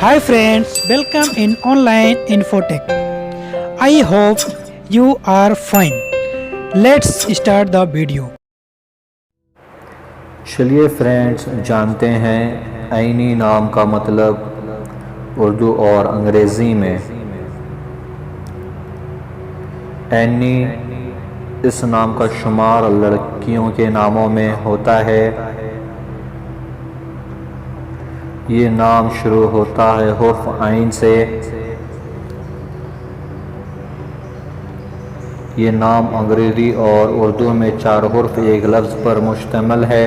Hi friends, welcome in online Infotech. I hope you are fine. Let's start the video. चलिए friends जानते हैं आईनी नाम का मतलब उर्दू और अंग्रेज़ी में। एनी इस नाम का शुमार लड़कियों के नामों में होता है। ये नाम शुरू होता है हुर्फ आइन से। ये नाम अंग्रेज़ी और उर्दू में 4 हुर्फ एक लफ्ज़ पर मुश्तमिल है।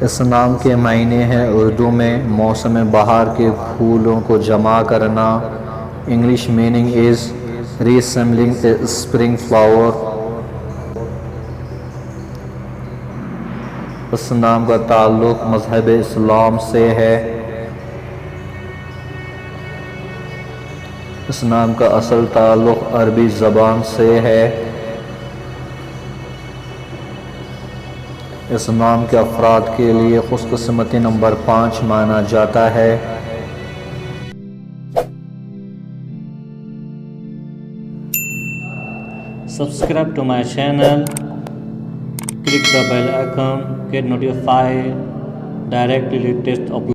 इस नाम के मायने हैं उर्दू में मौसम बहार के फूलों को जमा करना। English meaning is resembling a spring flower. इस नाम का ताल्लुक़ मज़हब इस्लाम से है। इस नाम का असल ताल्लुक़ अरबी ज़बान से है। इस नाम के अफराद के लिए खुशकिस्मती नंबर 5 माना जाता है। Subscribe to my channel, click the bell icon, get notified directly latest upload.